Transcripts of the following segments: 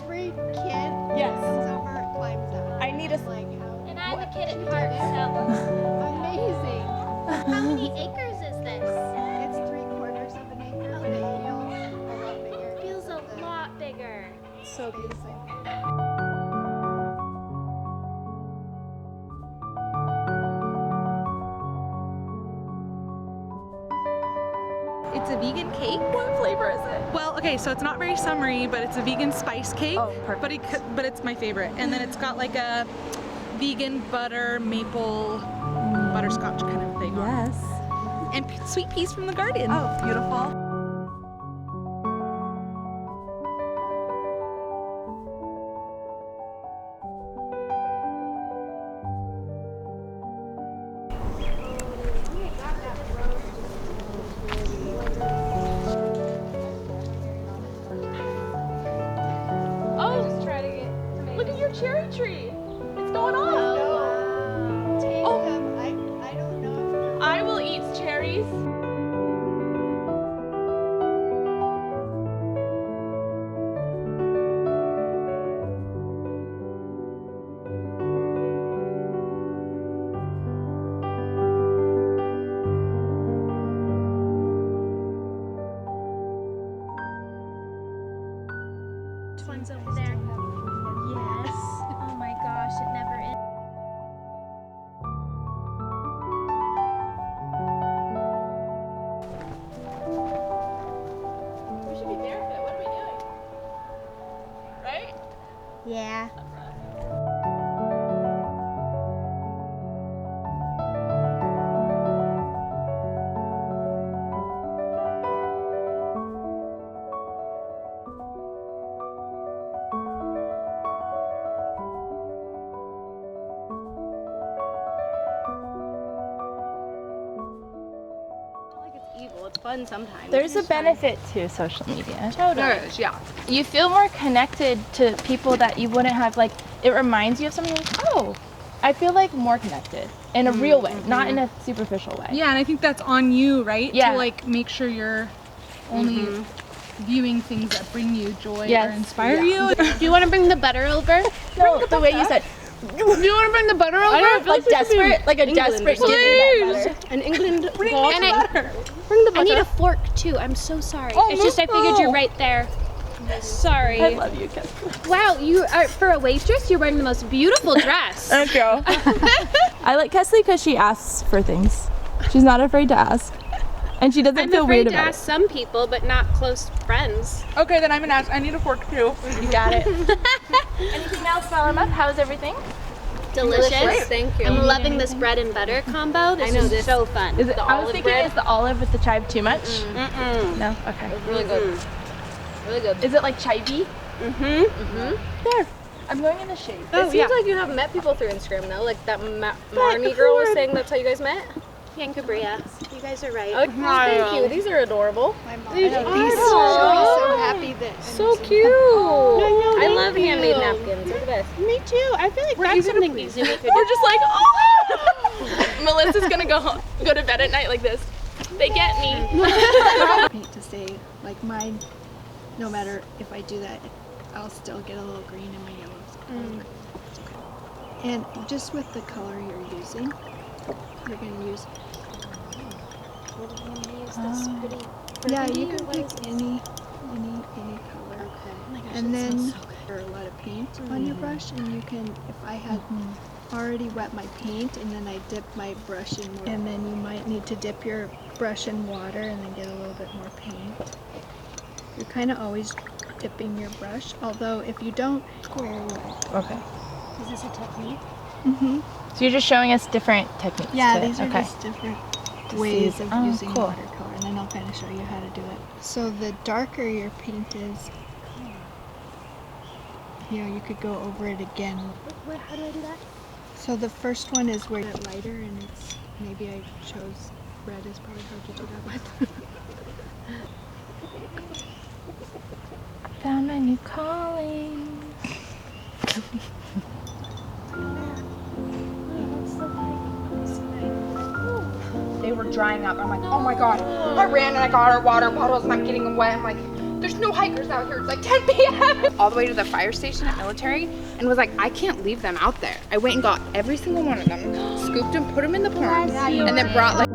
every kid Yes. comes over and climbs up. I need a. Like how And I'm a kid at heart, so. amazing. How many acres is this? It's 3/4 of an acre, but it feels a lot bigger. It feels a lot bigger. So beautiful. It's a vegan cake. What flavor is it? Well, okay, so it's not very summery, but it's a vegan spice cake. Oh, perfect. But it's my favorite. And then it's got like a vegan butter maple butterscotch kind of thing. Yes. And sweet peas from the garden. Oh, beautiful. Look at your cherry tree. It's going off. Take Oh. them. I don't know if I will eat cherries. One's over there. Yes. Oh my gosh, it never ends. We should be barefoot. What are we doing? Right? Yeah. It's fun sometimes. There's a benefit to social media. There is, yeah. You feel more connected to people that you wouldn't have, like, it reminds you of something like, oh, I feel like more connected in a real way, not in a superficial way. Yeah, and I think that's on you, right? Yeah. To like make sure you're only viewing things that bring you joy Yes. or inspire you. Do you want to bring the butter over? No, the way you said, Do you want to bring the butter over? I don't know, like desperate, like a desperate giving that butter. An England Bring ball. me And I, butter. bring the I butter. need a fork too. I'm so sorry. Oh, It's just I figured no. you're right there. Sorry. I love you, Kesley. Wow, you are for a waitress. You're wearing the most beautiful dress. Thank you. I like Kesley because she asks for things. She's not afraid to ask. And she doesn't I'm feel afraid weird to about ask some people, but not close friends. Okay, then I'm gonna ask. I need a fork too. it. You got it. Anything else while I'm up? How's everything? Delicious. Thank you. I'm loving this bread and butter combo. This is so fun. Is it, I was thinking, is the olive with the chive too much? No? Okay. Really good. Really good. Is it like chivey? There. I'm going in the shade. It seems like you have met people through Instagram though. Like that Marnie girl was saying that's how you guys met. Cancabria. You guys are right. Oh, thank you. These are adorable. my mom. These She'll are be so happy that so cute. I love handmade napkins. They're the best. Me too. I feel like that's something we could do. We're just like, oh! Melissa's gonna go to bed at night like this. They get me. paint to stay like mine. No matter if I do that, I'll still get a little green in my yellows. It's okay. And just with the color you're using, you're gonna use. Yeah, you can pick any color. And then a lot of paint on your brush, and you can, if I had already wet my paint and then I dip my brush in more, and then you might need to dip your brush in water and then get a little bit more paint. You're kind of always dipping your brush, although if you don't, Okay. Is this a technique? So you're just showing us different techniques. yeah, to it. these are okay. just different ways of Oh, using cool. watercolor, and then I'll kind of show you how to do it. So the darker your paint is, you could go over it again. How do I do that? So the first one is where it's lighter, and it's, maybe I chose red is probably hard to do that with. Found my new calling. They were drying up. I'm like, oh my god. I ran and I got our water bottles and I'm getting them wet. I'm like, there's there's no hikers out here. It's like 10 p.m. All the way to the fire station at military and was like, I can't leave them out there. I went and got every single one of them, scooped them, put them in the ponds, and then brought like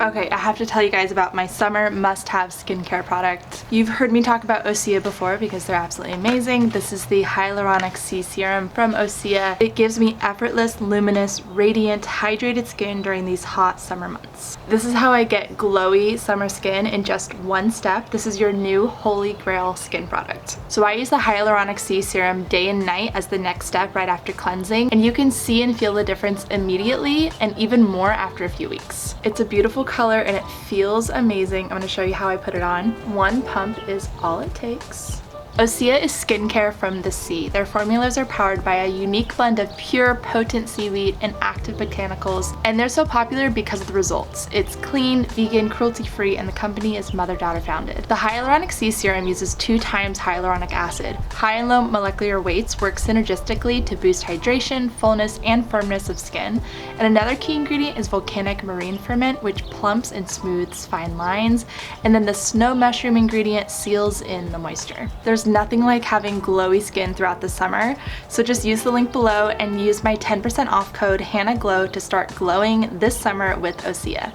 Okay, I have to tell you guys about my summer must-have skincare product. You've heard me talk about Osea before because they're absolutely amazing. This is the Hyaluronic C Serum from Osea. It gives me effortless, luminous, radiant, hydrated skin during these hot summer months. This is how I get glowy summer skin in just one step. This is your new holy grail skin product. So I use the Hyaluronic C Serum day and night as the next step right after cleansing, and you can see and feel the difference immediately and even more after a few weeks. It's a beautiful color and it feels amazing. I'm going to show you how I put it on. One pump is all it takes. Osea is skincare from the sea. Their formulas are powered by a unique blend of pure, potent seaweed and active botanicals, and they're so popular because of the results. It's clean, vegan, cruelty-free, and the company is mother-daughter founded. The Hyaluronic C Serum uses 2 times hyaluronic acid. High and low molecular weights work synergistically to boost hydration, fullness, and firmness of skin. And another key ingredient is volcanic marine ferment, which plumps and smooths fine lines. And then the snow mushroom ingredient seals in the moisture. There's nothing like having glowy skin throughout the summer, so just use the link below and use my 10% off code HannahGlow to start glowing this summer with Osea.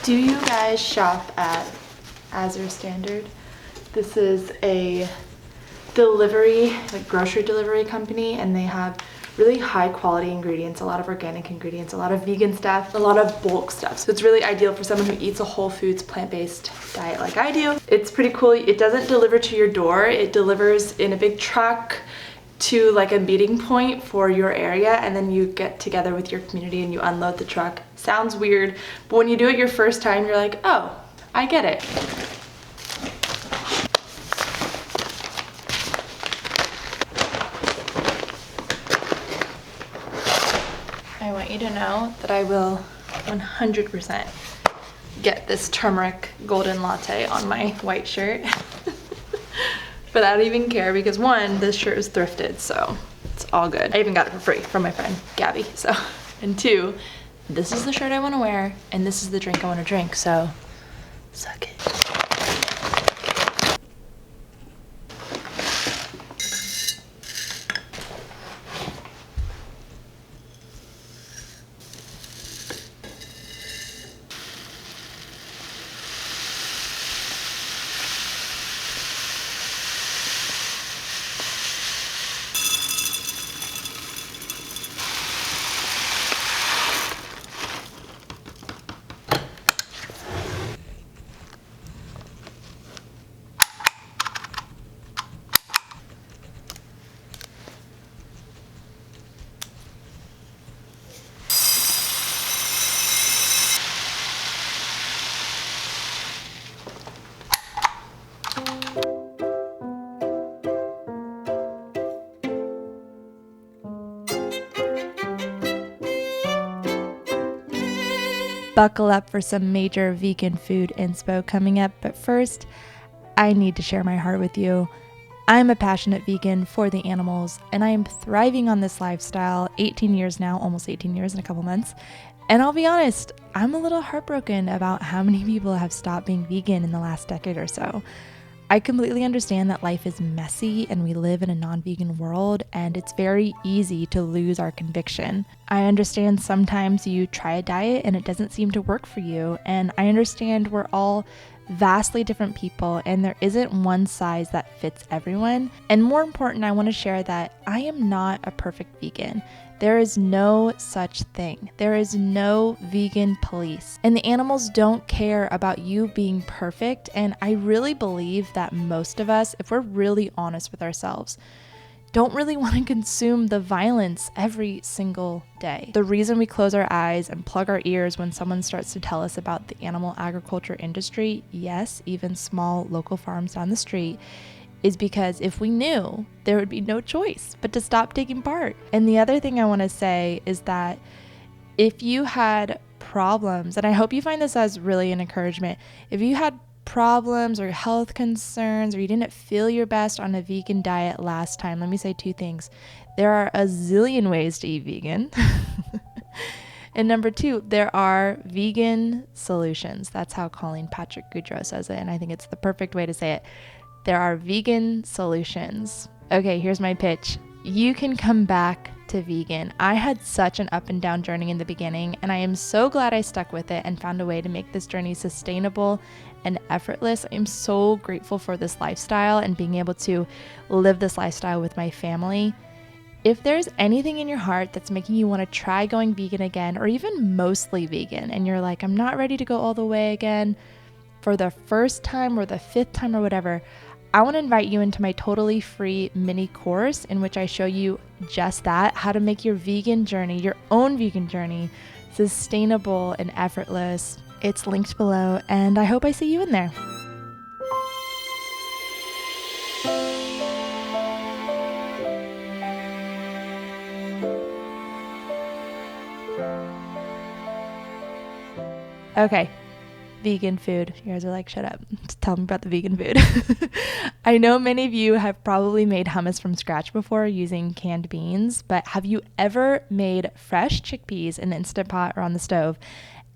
Do you guys shop at Azure Standard? This is a delivery, like grocery delivery company, and they have really high quality ingredients, a lot of organic ingredients, a lot of vegan stuff, a lot of bulk stuff. So it's really ideal for someone who eats a whole foods, plant-based diet like I do. It's pretty cool. It doesn't deliver to your door. It delivers in a big truck to like a meeting point for your area, and then you get together with your community and you unload the truck. Sounds weird, but when you do it your first time, you're like, oh, I get it. I want you to know that I will 100% get this turmeric golden latte on my white shirt. But I don't even care because 1, this shirt is thrifted, so it's all good. I even got it for free from my friend Gabby, so. And 2, this is the shirt I want to wear, and this is the drink I want to drink, so suck it. Buckle up for some major vegan food inspo coming up, but first, I need to share my heart with you. I'm a passionate vegan for the animals, and I am thriving on this lifestyle 18 years now, almost 18 years in a couple months. And I'll be honest, I'm a little heartbroken about how many people have stopped being vegan in the last decade or so. I completely understand that life is messy and we live in a non-vegan world, and it's very easy to lose our conviction. I understand sometimes you try a diet and it doesn't seem to work for you, and I understand we're all vastly different people and there isn't one size that fits everyone. And more important, I want to share that I am not a perfect vegan. There is no such thing. There is no vegan police. And the animals don't care about you being perfect. And I really believe that most of us, if we're really honest with ourselves, don't really want to consume the violence every single day. The reason we close our eyes and plug our ears when someone starts to tell us about the animal agriculture industry, yes, even small local farms down the street, is because if we knew, there would be no choice but to stop taking part. And the other thing I want to say is that if you had problems, and I hope you find this as really an encouragement, if you had problems or health concerns, or you didn't feel your best on a vegan diet last time, let me say two things. There are a zillion ways to eat vegan. And number two, there are vegan solutions. That's how Colleen Patrick Goudreau says it, and I think it's the perfect way to say it. There are vegan solutions. Okay, here's my pitch. You can come back to vegan. I had such an up and down journey in the beginning, and I am so glad I stuck with it and found a way to make this journey sustainable and effortless. I'm so grateful for this lifestyle and being able to live this lifestyle with my family. If there's anything in your heart that's making you want to try going vegan again, or even mostly vegan, and you're like, I'm not ready to go all the way again for the first time or the fifth time or whatever, I want to invite you into my totally free mini course in which I show you just that, how to make your vegan journey, your own vegan journey, sustainable and effortless. It's linked below, and I hope I see you in there. Okay. Vegan food. You guys are like, shut up. Tell me about the vegan food. I know many of you have probably made hummus from scratch before using canned beans, but have you ever made fresh chickpeas in the Instant Pot or on the stove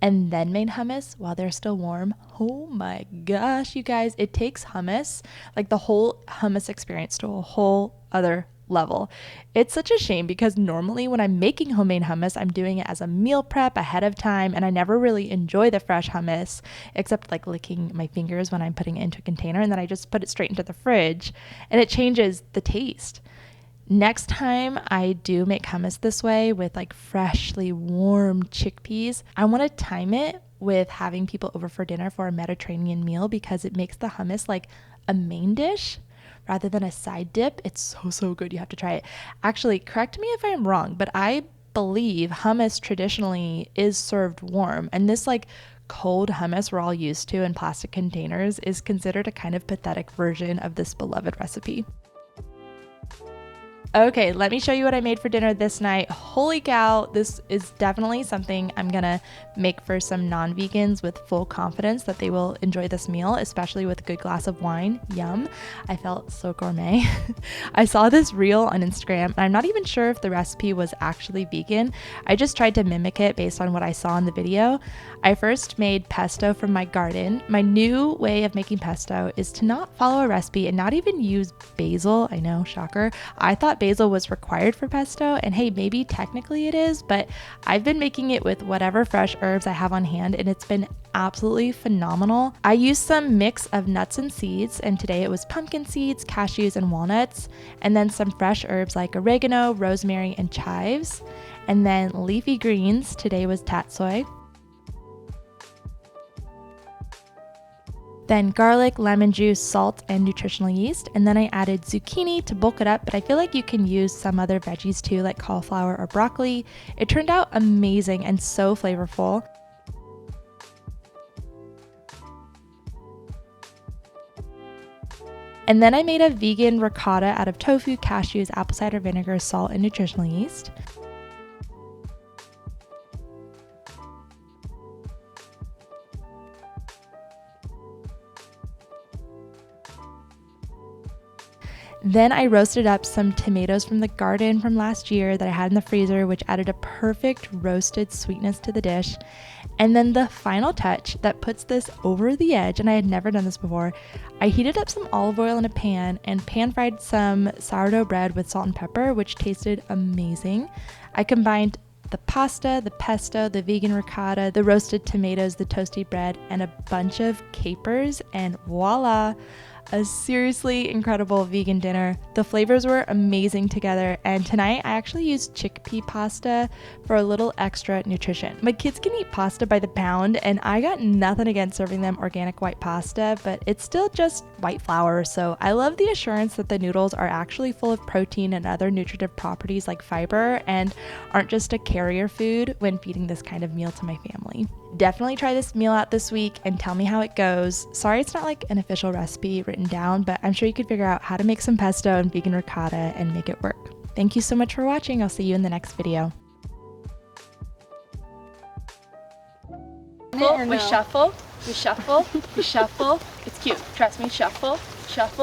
and then made hummus while they're still warm? Oh my gosh, you guys, it takes hummus, like the whole hummus experience, to a whole other level. It's such a shame because normally when I'm making homemade hummus, I'm doing it as a meal prep ahead of time, and I never really enjoy the fresh hummus except like licking my fingers when I'm putting it into a container, and then I just put it straight into the fridge and it changes the taste. Next time I do make hummus this way with like freshly warm chickpeas, I want to time it with having people over for dinner for a Mediterranean meal because it makes the hummus like a main dish rather than a side dip. It's so good. You have to try it. Actually, correct me if I'm wrong, but I believe hummus traditionally is served warm, and this like cold hummus we're all used to in plastic containers is considered a kind of pathetic version of this beloved recipe. Okay, let me show you what I made for dinner this night. Holy cow, this is definitely something I'm gonna make for some non-vegans with full confidence that they will enjoy this meal, especially with a good glass of wine. Yum. I felt so gourmet. I saw this reel on Instagram, and I'm not even sure if the recipe was actually vegan. I just tried to mimic it based on what I saw in the video. I first made pesto from my garden. My new way of making pesto is to not follow a recipe and not even use basil. I know, shocker. I thought basil was required for pesto, and hey, maybe technically it is, but I've been making it with whatever fresh herbs I have on hand, and it's been absolutely phenomenal. I used some mix of nuts and seeds, and today it was pumpkin seeds, cashews, and walnuts, and then some fresh herbs like oregano, rosemary, and chives, and then leafy greens. Today was tatsoi. Then garlic, lemon juice, salt, and nutritional yeast. And then I added zucchini to bulk it up, but I feel like you can use some other veggies too, like cauliflower or broccoli. It turned out amazing and so flavorful. And then I made a vegan ricotta out of tofu, cashews, apple cider vinegar, salt, and nutritional yeast. Then I roasted up some tomatoes from the garden from last year that I had in the freezer, which added a perfect roasted sweetness to the dish. And then the final touch that puts this over the edge, and I had never done this before, I heated up some olive oil in a pan and pan fried some sourdough bread with salt and pepper, which tasted amazing. I combined the pasta, the pesto, the vegan ricotta, the roasted tomatoes, the toasty bread, and a bunch of capers, and voila! A seriously incredible vegan dinner. The flavors were amazing together, and tonight I actually used chickpea pasta for a little extra nutrition. My kids can eat pasta by the pound, and I got nothing against serving them organic white pasta, but it's still just white flour, so I love the assurance that the noodles are actually full of protein and other nutritive properties like fiber and aren't just a carrier food when feeding this kind of meal to my family. Definitely try this meal out this week and tell me how it goes. Sorry it's not like an official recipe written down, but I'm sure you could figure out how to make some pesto and vegan ricotta and make it work. Thank you so much for watching. I'll see you in the next video. We shuffle, we shuffle, we shuffle. It's cute. Trust me, shuffle, shuffle.